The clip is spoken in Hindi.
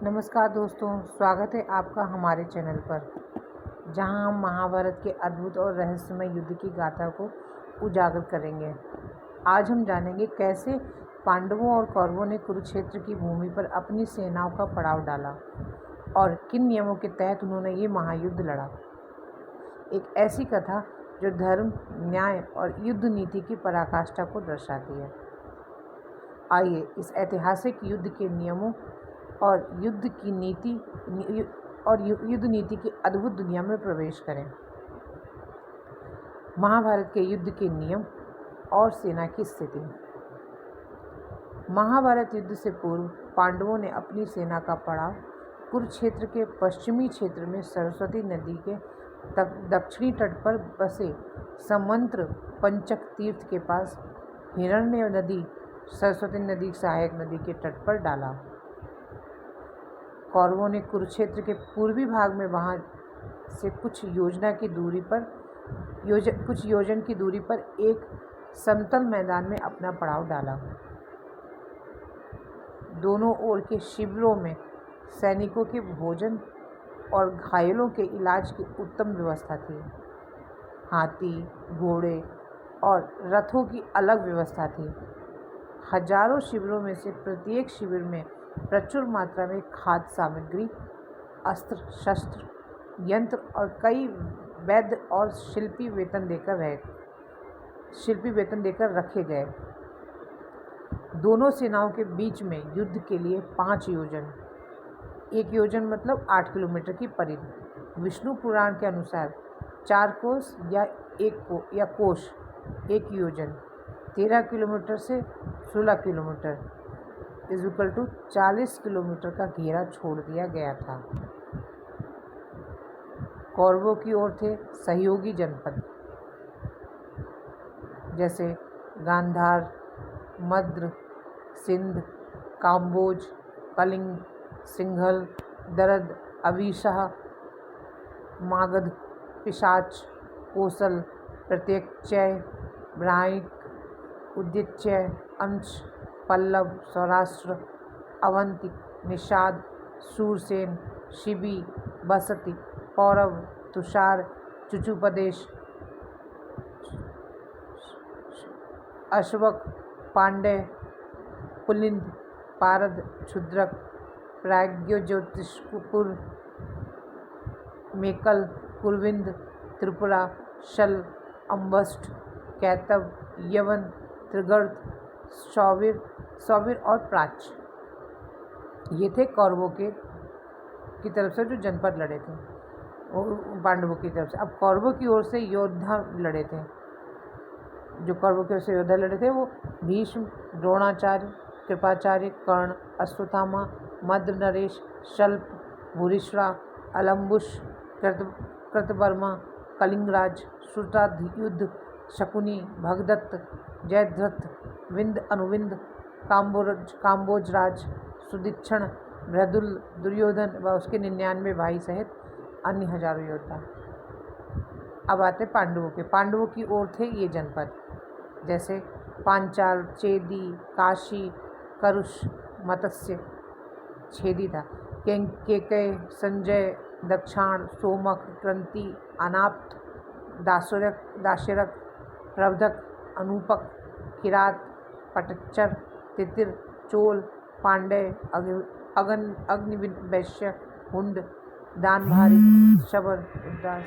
नमस्कार दोस्तों, स्वागत है आपका हमारे चैनल पर, जहां हम महाभारत के अद्भुत और रहस्यमय युद्ध की गाथा को उजागर करेंगे। आज हम जानेंगे कैसे पांडवों और कौरवों ने कुरुक्षेत्र की भूमि पर अपनी सेनाओं का पड़ाव डाला और किन नियमों के तहत उन्होंने ये महायुद्ध लड़ा। एक ऐसी कथा जो धर्म, न्याय और युद्ध नीति की पराकाष्ठा को दर्शाती है। आइए इस ऐतिहासिक युद्ध के नियमों और युद्ध नीति की अद्भुत दुनिया में प्रवेश करें। महाभारत के युद्ध के नियम और सेना की स्थिति। महाभारत युद्ध से पूर्व पांडवों ने अपनी सेना का पड़ाव कुरुक्षेत्र के पश्चिमी क्षेत्र में सरस्वती नदी के दक्षिणी तट पर बसे समंत्र पंचक तीर्थ के पास हिरण्य नदी, सरस्वती नदी सहायक नदी के तट पर डाला। कौरवों ने कुरुक्षेत्र के पूर्वी भाग में वहां से कुछ योजन की दूरी पर एक समतल मैदान में अपना पड़ाव डाला। दोनों ओर के शिविरों में सैनिकों के भोजन और घायलों के इलाज की उत्तम व्यवस्था थी। हाथी, घोड़े और रथों की अलग व्यवस्था थी। हजारों शिविरों में से प्रत्येक शिविर में प्रचुर मात्रा में खाद्य सामग्री, अस्त्र शस्त्र, यंत्र और कई वैद्य और शिल्पी वेतन देकर रखे गए। दोनों सेनाओं के बीच में युद्ध के लिए 5 योजन, एक योजन मतलब 8 किलोमीटर की परिधि, विष्णु पुराण के अनुसार 4 कोस या कोश एक योजन, 13 किलोमीटर से 16 किलोमीटर इक्वल टू 40 किलोमीटर का घेरा छोड़ दिया गया था। कौरवों की ओर थे सहयोगी जनपद जैसे गांधार, मद्र, सिंध, काम्बोज, कलिंग, सिंघल, दरद, अवीशाह, मागध, पिशाच, कोसल, प्रत्यक्षय, ब्राह्मिक, उद्यच्चय, अंश, पल्लव, सौराष्ट्र, अवंती, निषाद, सूरसेन, शिबी, बसती, पौरव, तुषार, चुचुपदेश, अश्वक, पांड्य, पुलिंद, पारद, क्षुद्रक, प्राग्योज्योतिषपुर, मेकल, कुरविंद, त्रिपुरा, शल, अम्बस्ट, कैतव, यवन, त्रिगर्त, सौवीर और प्राच। ये थे कौरवों की तरफ से जो जनपद लड़े थे, और पांडवों की तरफ से। अब कौरवों की ओर से योद्धा लड़े थे। जो कौरवों की ओर से योद्धा लड़े थे वो भीष्म, द्रोणाचार्य, कृपाचार्य, कर्ण, अश्वत्थामा, मद्र नरेश, शल्प, भूरिश्रा, अलम्बुश, कृतवर्मा, कलिंगराज, श्रुतायुध, शकुनी, भगदत्त, जयद्रथ, विंद, अनुविंद, काम्बोजराज, सुदीक्षण, बृहदुल, दुर्योधन व उसके 99 भाई सहित अन्य हजारों योद्धा। अब आते पांडवों की ओर थे ये जनपद जैसे पांचाल, चेदी, काशी, करुष, मत्स्य, छेदी था, केकय, संजय, दक्षाण, सोमक, क्रंति, अनाप्त, दाशरथ, प्रबधक, अनूपक, किरात, पटच्चर, तितिर, चोल, पांड्य, अग्निवैश्य, हुंड, दानभारी, शबर, उदास।